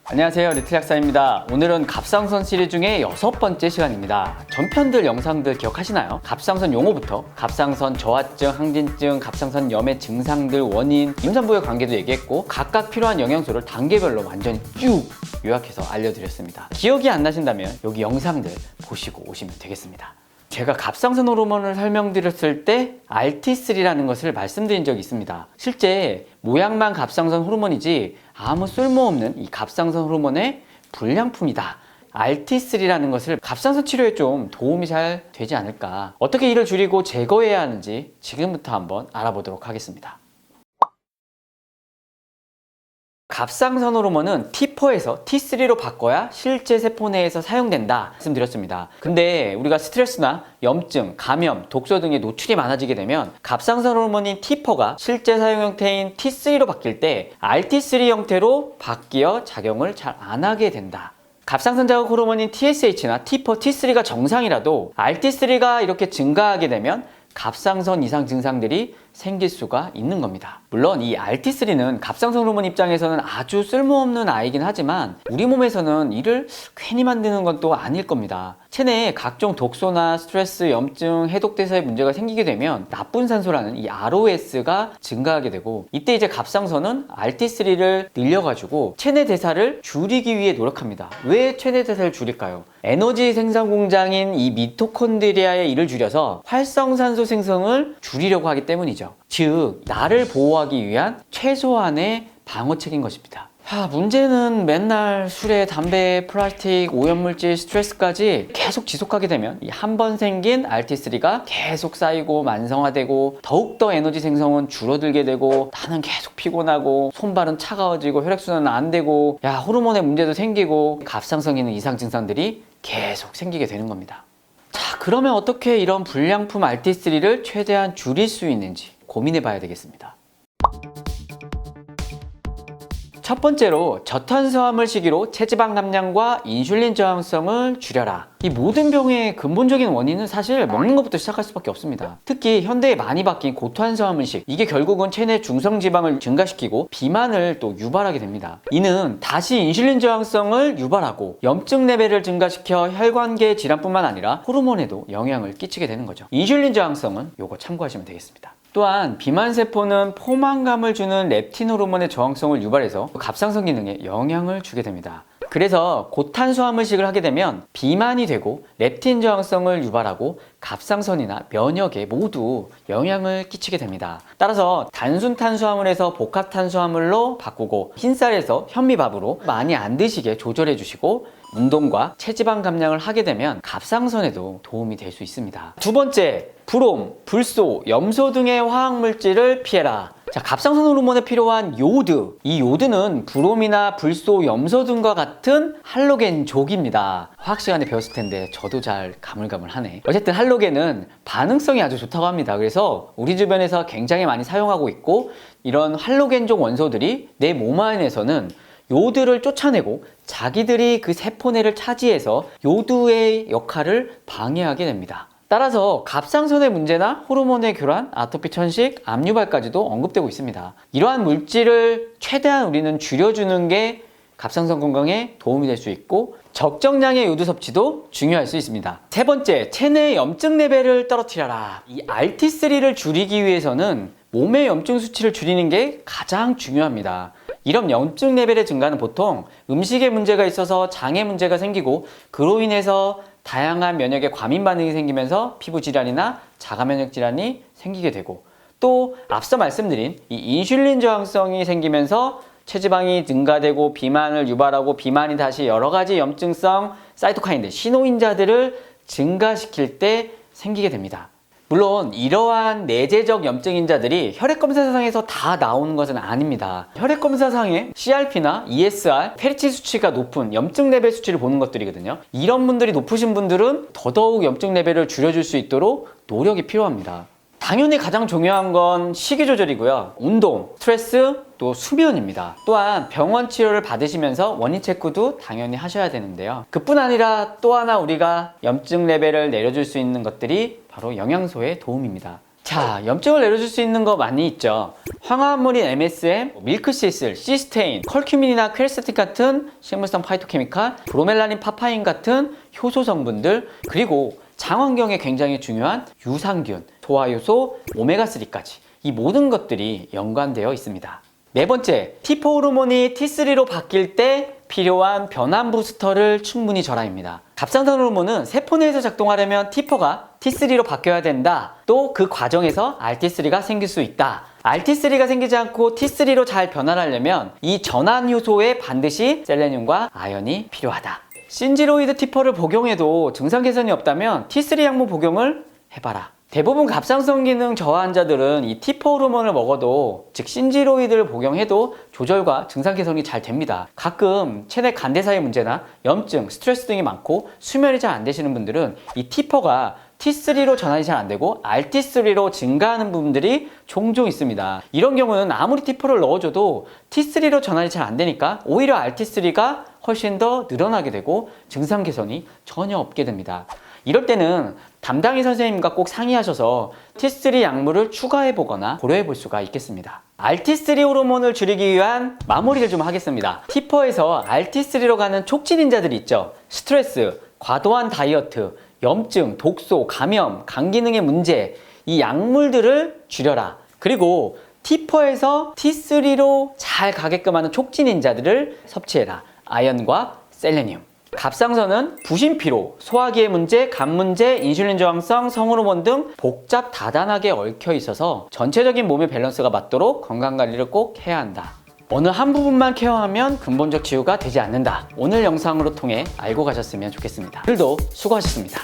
안녕하세요, 리틀 약사입니다. 오늘은 갑상선 시리즈 중에 6번째 시간입니다. 전편들 영상들 기억하시나요? 갑상선 용어부터 갑상선 저하증, 항진증, 갑상선 염의 증상들, 원인, 임산부의 관계도 얘기했고 각각 필요한 영양소를 단계별로 완전히 쭉 요약해서 알려드렸습니다. 기억이 안 나신다면 여기 영상들 보시고 오시면 되겠습니다. 제가 갑상선 호르몬을 설명드렸을 때 RT3라는 것을 말씀드린 적이 있습니다. 실제 모양만 갑상선 호르몬이지 아무 쓸모없는 이 갑상선 호르몬의 불량품이다. RT3라는 것을 갑상선 치료에 좀 도움이 잘 되지 않을까, 어떻게 이를 줄이고 제거해야 하는지 지금부터 한번 알아보도록 하겠습니다. 갑상선 호르몬은 T4에서 T3로 바꿔야 실제 세포 내에서 사용된다 말씀드렸습니다. 근데 우리가 스트레스나 염증, 감염, 독소 등의 노출이 많아지게 되면 갑상선 호르몬인 T4가 실제 사용 형태인 T3로 바뀔 때 RT3 형태로 바뀌어 작용을 잘 안 하게 된다. 갑상선 자극 호르몬인 TSH나 T4, T3가 정상이라도 RT3가 이렇게 증가하게 되면 갑상선 이상 증상들이 생길 수가 있는 겁니다. 물론 이 RT3는 갑상선 호르몬 입장에서는 아주 쓸모없는 아이긴 하지만 우리 몸에서는 이를 괜히 만드는 건 또 아닐 겁니다. 체내에 각종 독소나 스트레스, 염증, 해독대사에 문제가 생기게 되면 나쁜 산소라는 이 ROS가 증가하게 되고, 이때 이제 갑상선은 RT3를 늘려가지고 체내 대사를 줄이기 위해 노력합니다. 왜 체내 대사를 줄일까요? 에너지 생산 공장인 이 미토콘드리아의 일을 줄여서 활성산소 생성을 줄이려고 하기 때문이죠. 즉, 나를 보호하기 위한 최소한의 방어책인 것입니다. 문제는 맨날 술에 담배, 플라스틱, 오염물질, 스트레스까지 계속 지속하게 되면 이 한 번 생긴 RT3가 계속 쌓이고 만성화되고 더욱더 에너지 생성은 줄어들게 되고, 나는 계속 피곤하고 손발은 차가워지고 혈액순환은 안 되고 호르몬에 문제도 생기고 갑상선 기능 이상 증상들이 계속 생기게 되는 겁니다. 자, 그러면 어떻게 이런 불량품 RT3를 최대한 줄일 수 있는지 고민해 봐야 되겠습니다. 첫 번째로 저탄수화물 식이로 체지방 감량과 인슐린 저항성을 줄여라. 이 모든 병의 근본적인 원인은 사실 먹는 것부터 시작할 수밖에 없습니다. 특히 현대에 많이 바뀐 고탄수화물식, 이게 결국은 체내 중성지방을 증가시키고 비만을 또 유발하게 됩니다. 이는 다시 인슐린 저항성을 유발하고 염증 레벨을 증가시켜 혈관계 질환뿐만 아니라 호르몬에도 영향을 끼치게 되는 거죠. 인슐린 저항성은 요거 참고하시면 되겠습니다. 또한 비만세포는 포만감을 주는 렙틴 호르몬의 저항성을 유발해서 갑상선 기능에 영향을 주게 됩니다. 그래서 고탄수화물식을 하게 되면 비만이 되고 렙틴 저항성을 유발하고 갑상선이나 면역에 모두 영향을 끼치게 됩니다. 따라서 단순 탄수화물에서 복합 탄수화물로 바꾸고 흰쌀에서 현미밥으로 많이 안 드시게 조절해 주시고, 운동과 체지방 감량을 하게 되면 갑상선에도 도움이 될 수 있습니다. 두 번째, 브롬, 불소, 염소 등의 화학물질을 피해라. 자, 갑상선 호르몬에 필요한 요드, 이 요드는 브롬이나 불소, 염소 등과 같은 할로겐족입니다. 화학 시간에 배웠을 텐데 저도 잘 가물가물하네. 어쨌든 할로겐은 반응성이 아주 좋다고 합니다. 그래서 우리 주변에서 굉장히 많이 사용하고 있고, 이런 할로겐족 원소들이 내 몸 안에서는 요드를 쫓아내고 자기들이 그 세포내를 차지해서 요드의 역할을 방해하게 됩니다. 따라서 갑상선의 문제나 호르몬의 교란, 아토피 천식, 암 유발까지도 언급되고 있습니다. 이러한 물질을 최대한 우리는 줄여주는 게 갑상선 건강에 도움이 될 수 있고, 적정량의 요드 섭취도 중요할 수 있습니다. 세 번째, 체내 염증 레벨을 떨어뜨려라. 이 RT3를 줄이기 위해서는 몸의 염증 수치를 줄이는 게 가장 중요합니다. 이런 염증 레벨의 증가는 보통 음식에 문제가 있어서 장에 문제가 생기고, 그로 인해서 다양한 면역의 과민 반응이 생기면서 피부 질환이나 자가 면역 질환이 생기게 되고, 또 앞서 말씀드린 이 인슐린 저항성이 생기면서 체지방이 증가되고 비만을 유발하고, 비만이 다시 여러 가지 염증성 사이토카인들, 신호인자들을 증가시킬 때 생기게 됩니다. 물론 이러한 내재적 염증인자들이 혈액검사상에서 다 나오는 것은 아닙니다. 혈액검사상에 CRP나 ESR, 페리친 수치가 높은 염증 레벨 수치를 보는 것들이거든요. 이런 분들이 높으신 분들은 더더욱 염증 레벨을 줄여줄 수 있도록 노력이 필요합니다. 당연히 가장 중요한 건 식이 조절이고요. 운동, 스트레스, 또 수면입니다. 또한 병원 치료를 받으시면서 원인 체크도 당연히 하셔야 되는데요. 그뿐 아니라 또 하나 우리가 염증 레벨을 내려줄 수 있는 것들이 바로 영양소의 도움입니다. 자, 염증을 내려줄 수 있는 거 많이 있죠. 황화합물인 MSM, 밀크시슬, 시스테인, 컬큐민이나 퀘르세틴 같은 식물성 파이토케미칼, 브로멜라닌, 파파인 같은 효소 성분들, 그리고 장환경에 굉장히 중요한 유산균, 소화효소, 오메가3까지 이 모든 것들이 연관되어 있습니다. 네 번째, T4 호르몬이 T3로 바뀔 때 필요한 변환 부스터를 충분히 절하입니다. 갑상선 호르몬은 세포 내에서 작동하려면 T4가 T3로 바뀌어야 된다. 또 그 과정에서 RT3가 생길 수 있다. RT3가 생기지 않고 T3로 잘 변환하려면 이 전환 효소에 반드시 셀레늄과 아연이 필요하다. 신지로이드 T4를 복용해도 증상 개선이 없다면 T3 약물 복용을 해봐라. 대부분 갑상선 기능 저하 환자들은 이 T4 호르몬을 먹어도, 즉 신지로이드를 복용해도 조절과 증상 개선이 잘 됩니다. 가끔 체내 간대사의 문제나 염증, 스트레스 등이 많고 수면이 잘 안 되시는 분들은 이 T4가 T3로 전환이 잘 안 되고 RT3로 증가하는 부분들이 종종 있습니다. 이런 경우는 아무리 T4를 넣어줘도 T3로 전환이 잘 안 되니까 오히려 RT3가 훨씬 더 늘어나게 되고 증상 개선이 전혀 없게 됩니다. 이럴 때는 담당의 선생님과 꼭 상의하셔서 T3 약물을 추가해 보거나 고려해 볼 수가 있겠습니다. RT3 호르몬을 줄이기 위한 마무리를 좀 하겠습니다. T4에서 RT3로 가는 촉진인자들이 있죠. 스트레스, 과도한 다이어트, 염증, 독소, 감염, 간 기능의 문제, 이 약물들을 줄여라. 그리고 T4에서 T3로 잘 가게끔 하는 촉진인자들을 섭취해라. 아연과 셀레늄. 갑상선은 부신피로, 소화기의 문제, 간 문제, 인슐린 저항성, 성호르몬 등 복잡 다단하게 얽혀 있어서 전체적인 몸의 밸런스가 맞도록 건강관리를 꼭 해야 한다. 어느 한 부분만 케어하면 근본적 치유가 되지 않는다. 오늘 영상으로 통해 알고 가셨으면 좋겠습니다. 오늘도 수고하셨습니다.